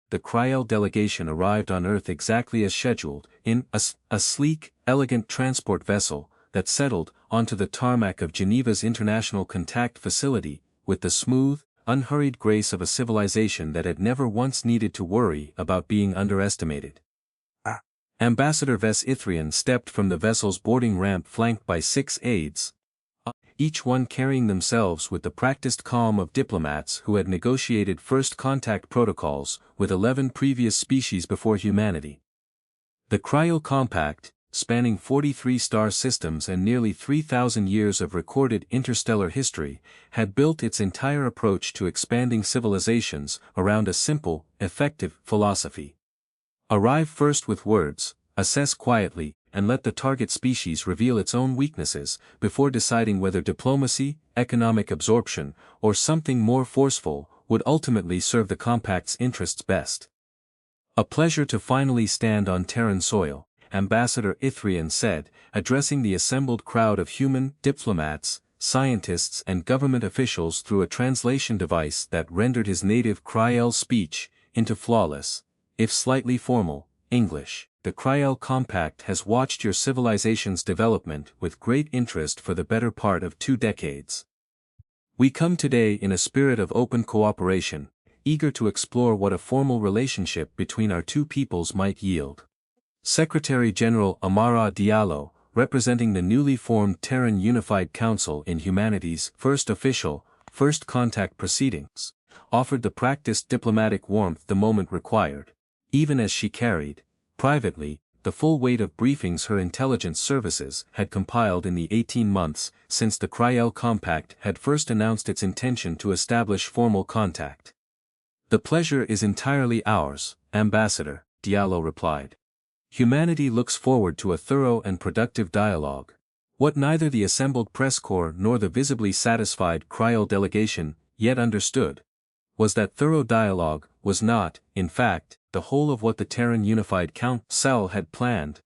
the Kryell delegation arrived on Earth exactly as scheduled, in a sleek, elegant transport vessel that settled onto the tarmac of Geneva's International Contact Facility, with the smooth, unhurried grace of a civilization that had never once needed to worry about being underestimated. Ambassador Ves Ithrian stepped from the vessel's boarding ramp flanked by 6 aides, each one carrying themselves with the practiced calm of diplomats who had negotiated first contact protocols with 11 previous species before humanity. The Kryell Compact, spanning 43 star systems and nearly 3,000 years of recorded interstellar history, had built its entire approach to expanding civilizations around a simple, effective philosophy. Arrive first with words, assess quietly, and let the target species reveal its own weaknesses before deciding whether diplomacy, economic absorption, or something more forceful would ultimately serve the Compact's interests best. A pleasure to finally stand on Terran soil, Ambassador Ithrian said, addressing the assembled crowd of human diplomats, scientists and government officials through a translation device that rendered his native Kryell speech into flawless, if slightly formal, English. The Kryell Compact has watched your civilization's development with great interest for the better part of 2 decades. We come today in a spirit of open cooperation, eager to explore what a formal relationship between our two peoples might yield. Secretary General Amara Diallo, representing the newly formed Terran Unified Council in humanity's first official, first contact proceedings, offered the practiced diplomatic warmth the moment required, even as she carried, privately, the full weight of briefings her intelligence services had compiled in the 18 months since the Kryell Compact had first announced its intention to establish formal contact. The pleasure is entirely ours, Ambassador, Diallo replied. Humanity looks forward to a thorough and productive dialogue. What neither the assembled press corps nor the visibly satisfied Kryell delegation yet understood was that thorough dialogue was not, in fact, the whole of what the Terran Unified Council had planned.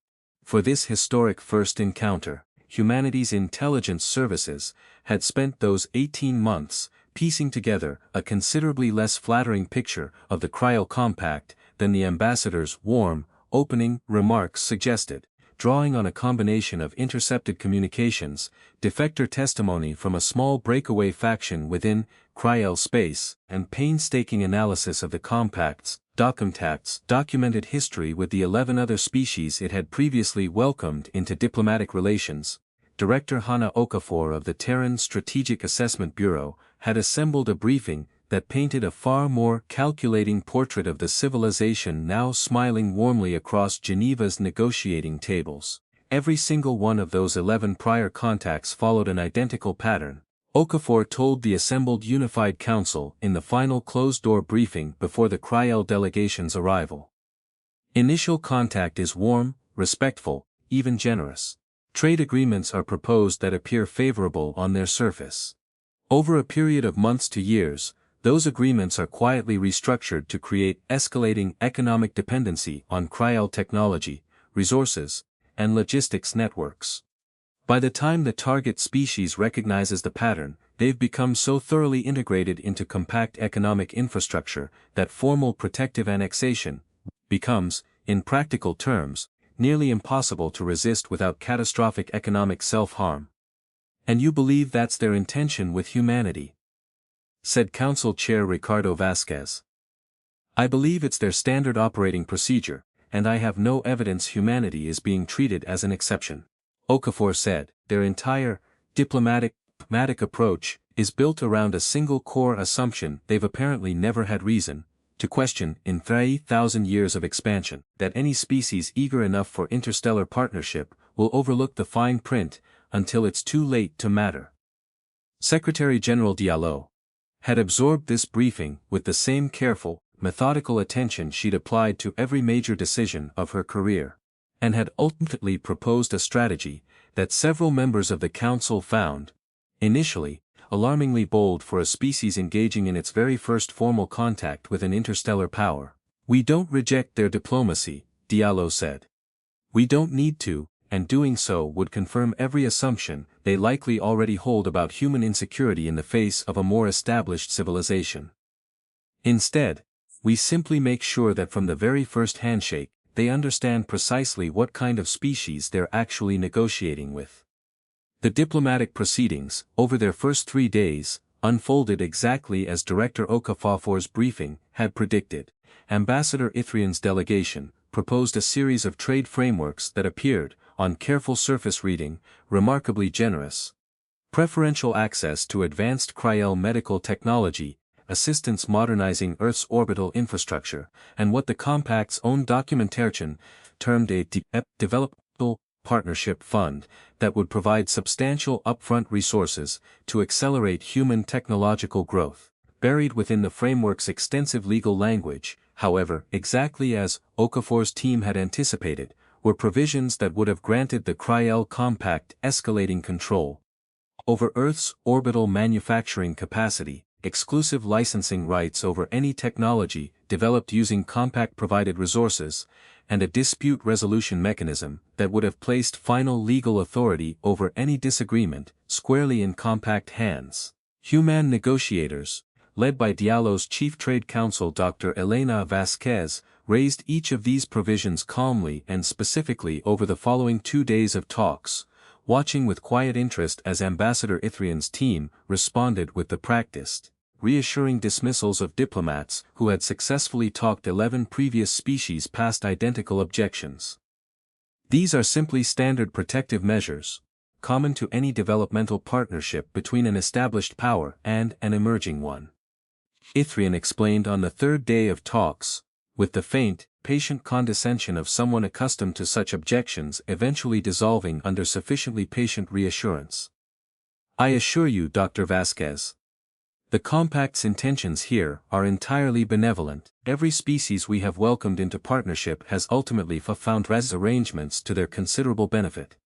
For this historic first encounter, humanity's intelligence services had spent those 18 months piecing together a considerably less flattering picture of the Kryell Compact than the ambassador's warm, opening remarks suggested, drawing on a combination of intercepted communications, defector testimony from a small breakaway faction within Kryell space, and painstaking analysis of the Compact's documented history with the 11 other species it had previously welcomed into diplomatic relations. Director Hana Okafor of the Terran Strategic Assessment Bureau had assembled a briefing that painted a far more calculating portrait of the civilization now smiling warmly across Geneva's negotiating tables. Every single one of those 11 prior contacts followed an identical pattern, Okafor told the assembled Unified Council in the final closed-door briefing before the Kryell delegation's arrival. Initial contact is warm, respectful, even generous. Trade agreements are proposed that appear favorable on their surface. Over a period of months to years, those agreements are quietly restructured to create escalating economic dependency on Kryell technology, resources, and logistics networks. By the time the target species recognizes the pattern, they've become so thoroughly integrated into compact economic infrastructure that formal protective annexation becomes, in practical terms, nearly impossible to resist without catastrophic economic self-harm. And you believe that's their intention with humanity? Said Council Chair Ricardo Vasquez. I believe it's their standard operating procedure, and I have no evidence humanity is being treated as an exception. Okafor said, their entire diplomatic approach is built around a single core assumption they've apparently never had reason to question in 3,000 years of expansion, that any species eager enough for interstellar partnership will overlook the fine print until it's too late to matter. Secretary General Diallo had absorbed this briefing with the same careful, methodical attention she'd applied to every major decision of her career, and had ultimately proposed a strategy that several members of the Council found, initially, alarmingly bold for a species engaging in its very first formal contact with an interstellar power. We don't reject their diplomacy, Diallo said. We don't need to, and doing so would confirm every assumption they likely already hold about human insecurity in the face of a more established civilization. Instead, We simply make sure that from the very first handshake, they understand precisely what kind of species they're actually negotiating with. The diplomatic proceedings, over their first 3 days, unfolded exactly as Director Okafor's briefing had predicted. Ambassador Ithrian's delegation proposed a series of trade frameworks that appeared, on careful surface reading, remarkably generous. Preferential access to advanced Kryell medical technology, assistance modernizing Earth's orbital infrastructure, and what the Compact's own documentation termed a developmental partnership fund that would provide substantial upfront resources to accelerate human technological growth. Buried within the framework's extensive legal language, however, exactly as Okafor's team had anticipated, were provisions that would have granted the Kryell Compact escalating control over Earth's orbital manufacturing capacity, exclusive licensing rights over any technology developed using Compact-provided resources, and a dispute resolution mechanism that would have placed final legal authority over any disagreement squarely in Compact hands. Human negotiators, led by Diallo's chief trade counsel Dr. Elena Vasquez, raised each of these provisions calmly and specifically over the following 2 days of talks, watching with quiet interest as Ambassador Ithrian's team responded with the practiced, reassuring dismissals of diplomats who had successfully talked 11 previous species past identical objections. These are simply standard protective measures, common to any developmental partnership between an established power and an emerging one. Ithrian explained on the 3rd day of talks, with the faint, patient condescension of someone accustomed to such objections eventually dissolving under sufficiently patient reassurance. I assure you, Dr. Vasquez, the Compact's intentions here are entirely benevolent. Every species we have welcomed into partnership has ultimately found arrangements to their considerable benefit.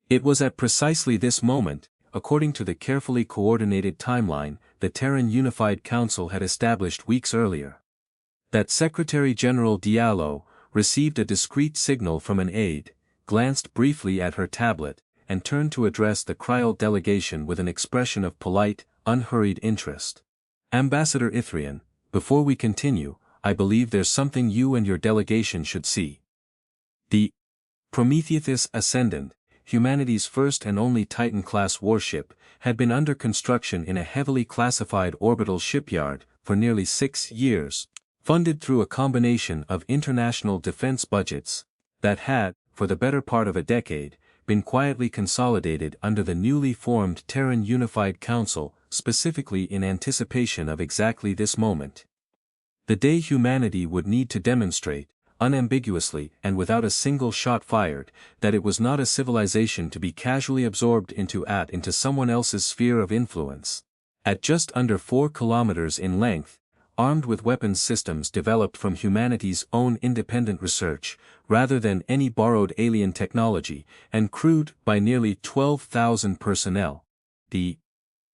It was at precisely this moment, according to the carefully coordinated timeline the Terran Unified Council had established weeks earlier, that Secretary-General Diallo received a discreet signal from an aide, glanced briefly at her tablet, and turned to address the Kryell delegation with an expression of polite, unhurried interest. Ambassador Ithrian, before we continue, I believe there's something you and your delegation should see. The Prometheus Ascendant, humanity's first and only Titan-Class warship, had been under construction in a heavily classified orbital shipyard for nearly 6 years, funded through a combination of international defense budgets that had, for the better part of a decade, been quietly consolidated under the newly formed Terran Unified Council, specifically in anticipation of exactly this moment. The day humanity would need to demonstrate, unambiguously and without a single shot fired, that it was not a civilization to be casually absorbed into someone else's sphere of influence. At just under 4 kilometers in length, armed with weapons systems developed from humanity's own independent research, rather than any borrowed alien technology, and crewed by nearly 12,000 personnel, the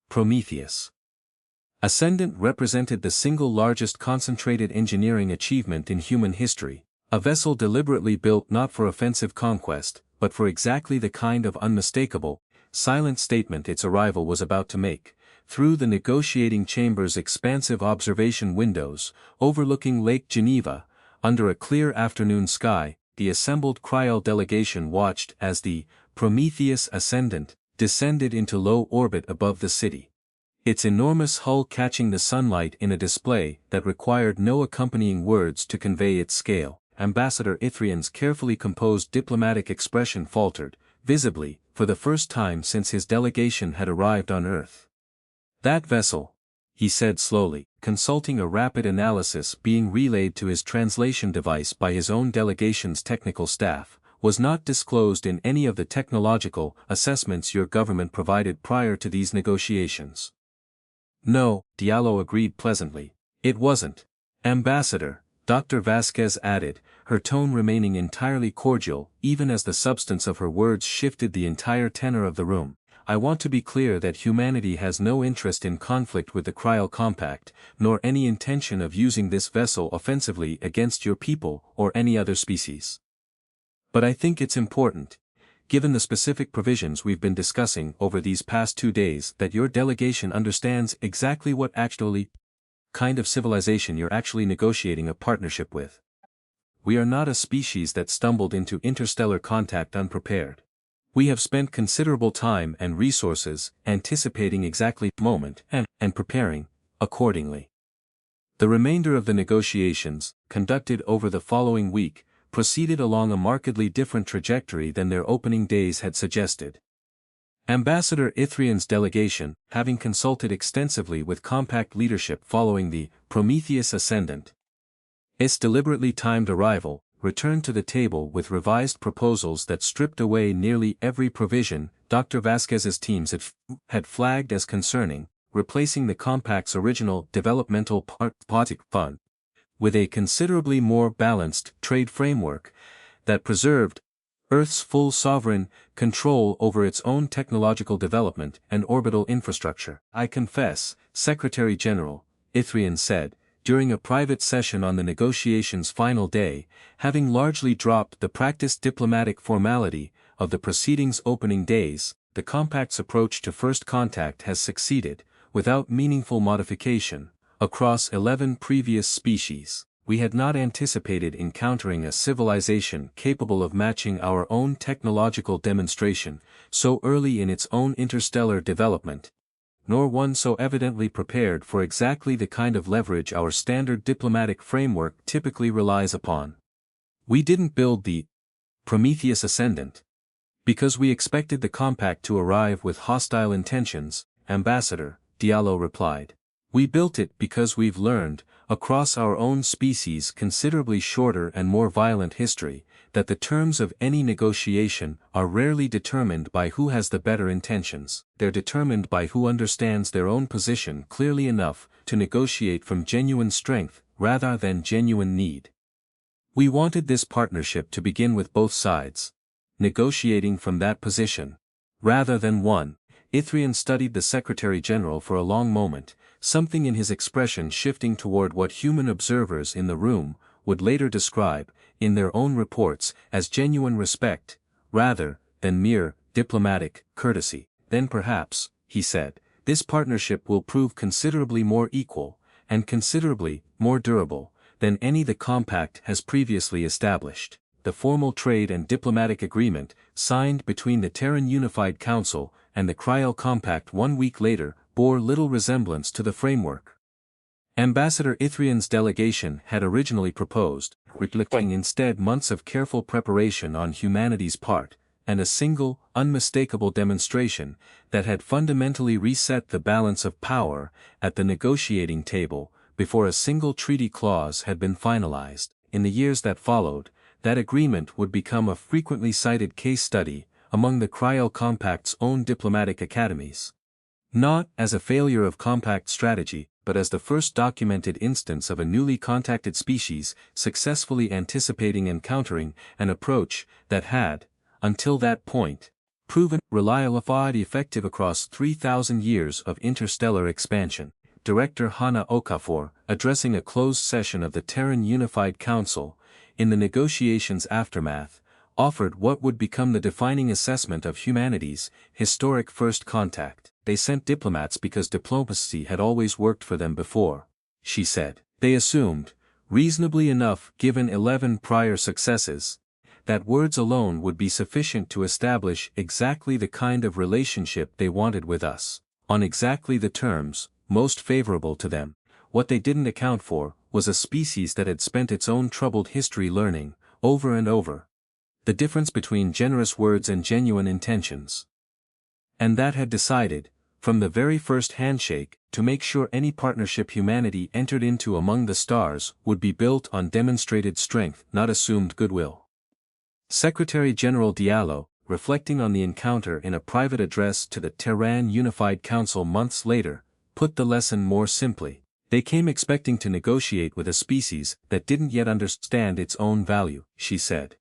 Prometheus Ascendant represented the single largest concentrated engineering achievement in human history, a vessel deliberately built not for offensive conquest, but for exactly the kind of unmistakable, silent statement its arrival was about to make. Through the negotiating chamber's expansive observation windows, overlooking Lake Geneva, under a clear afternoon sky, the assembled Kryell delegation watched as the Prometheus Ascendant descended into low orbit above the city. Its enormous hull catching the sunlight in a display that required no accompanying words to convey its scale. Ambassador Ithrian's carefully composed diplomatic expression faltered, visibly, for the first time since his delegation had arrived on Earth. That vessel, he said slowly, consulting a rapid analysis being relayed to his translation device by his own delegation's technical staff, was not disclosed in any of the technological assessments your government provided prior to these negotiations. No, Diallo agreed pleasantly, it wasn't. Ambassador, Dr. Vasquez added, her tone remaining entirely cordial even as the substance of her words shifted the entire tenor of the room. I want to be clear that humanity has no interest in conflict with the Kryell Compact, nor any intention of using this vessel offensively against your people or any other species. But I think it's important, given the specific provisions we've been discussing over these past 2 days, that your delegation understands exactly what actually kind of civilization you're actually negotiating a partnership with. We are not a species that stumbled into interstellar contact unprepared. We have spent considerable time and resources anticipating exactly the moment and preparing accordingly. The remainder of the negotiations, conducted over the following week, proceeded along a markedly different trajectory than their opening days had suggested. Ambassador Ithrian's delegation, having consulted extensively with Compact leadership following the Prometheus Ascendant, its deliberately timed arrival, returned to the table with revised proposals that stripped away nearly every provision Dr. Vasquez's teams had flagged as concerning, replacing the Compact's original developmental project fund with a considerably more balanced trade framework that preserved Earth's full sovereign control over its own technological development and orbital infrastructure. I confess, Secretary General, Ithrian said, during a private session on the negotiations' final day, having largely dropped the practiced diplomatic formality of the proceedings' opening days, the Compact's approach to first contact has succeeded, without meaningful modification, across 11 previous species. We had not anticipated encountering a civilization capable of matching our own technological demonstration so early in its own interstellar development, nor one so evidently prepared for exactly the kind of leverage our standard diplomatic framework typically relies upon. We didn't build the Prometheus Ascendant because we expected the Compact to arrive with hostile intentions, Ambassador, Diallo replied. We built it because we've learned, across our own species' considerably shorter and more violent history, that the terms of any negotiation are rarely determined by who has the better intentions. They're determined by who understands their own position clearly enough to negotiate from genuine strength rather than genuine need. We wanted this partnership to begin with both sides negotiating from that position, rather than one. Ithrian studied the Secretary General for a long moment, something in his expression shifting toward what human observers in the room would later describe, in their own reports, as genuine respect, rather than mere diplomatic courtesy. Then perhaps, he said, this partnership will prove considerably more equal, and considerably more durable, than any the Compact has previously established. The formal trade and diplomatic agreement, signed between the Terran Unified Council and the Kryell Compact 1 week later, bore little resemblance to the framework Ambassador Ithrian's delegation had originally proposed, reflecting instead months of careful preparation on humanity's part, and a single, unmistakable demonstration that had fundamentally reset the balance of power at the negotiating table before a single treaty clause had been finalized. In the years that followed, that agreement would become a frequently cited case study among the Kryell Compact's own diplomatic academies. Not as a failure of Compact strategy, but as the first documented instance of a newly contacted species successfully anticipating and countering an approach that had, until that point, proven reliably effective across 3,000 years of interstellar expansion. Director Hana Okafor, addressing a closed session of the Terran Unified Council, in the negotiations' aftermath, offered what would become the defining assessment of humanity's historic first contact. They sent diplomats because diplomacy had always worked for them before, she said. They assumed, reasonably enough given 11 prior successes, that words alone would be sufficient to establish exactly the kind of relationship they wanted with us, on exactly the terms most favorable to them. What they didn't account for was a species that had spent its own troubled history learning, over and over, the difference between generous words and genuine intentions. And that had decided, from the very first handshake, to make sure any partnership humanity entered into among the stars would be built on demonstrated strength, not assumed goodwill. Secretary General Diallo, reflecting on the encounter in a private address to the Terran Unified Council months later, put the lesson more simply. They came expecting to negotiate with a species that didn't yet understand its own value, she said.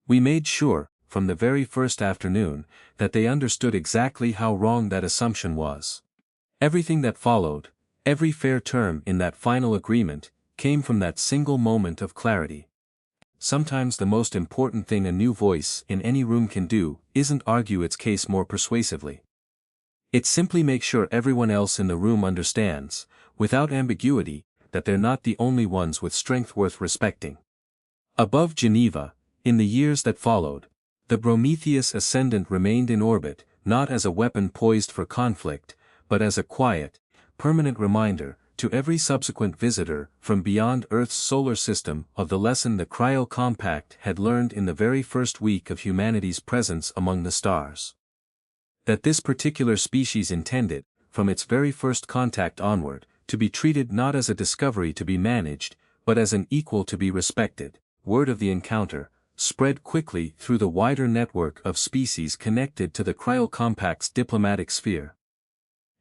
We made sure, from the very first afternoon, that they understood exactly how wrong that assumption was. Everything that followed, every fair term in that final agreement, came from that single moment of clarity. Sometimes the most important thing a new voice in any room can do isn't argue its case more persuasively. It simply makes sure everyone else in the room understands, without ambiguity, that they're not the only ones with strength worth respecting. Above Geneva, in the years that followed, the Prometheus Ascendant remained in orbit, not as a weapon poised for conflict, but as a quiet, permanent reminder, to every subsequent visitor from beyond Earth's solar system of the lesson the Kryell Compact had learned in the very first week of humanity's presence among the stars. That this particular species intended, from its very first contact onward, to be treated not as a discovery to be managed, but as an equal to be respected. Word of the encounter spread quickly through the wider network of species connected to the Kryell Compact's diplomatic sphere.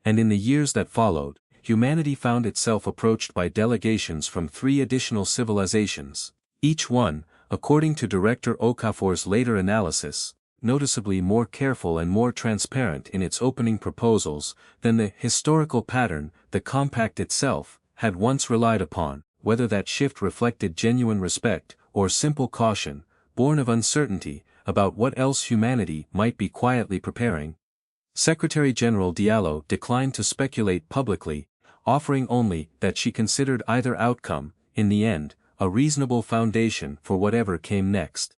And in the years that followed, humanity found itself approached by delegations from 3 additional civilizations, each one, according to Director Okafor's later analysis, noticeably more careful and more transparent in its opening proposals than the historical pattern the compact itself had once relied upon, whether that shift reflected genuine respect or simple caution, born of uncertainty about what else humanity might be quietly preparing. Secretary-General Diallo declined to speculate publicly, offering only that she considered either outcome, in the end, a reasonable foundation for whatever came next.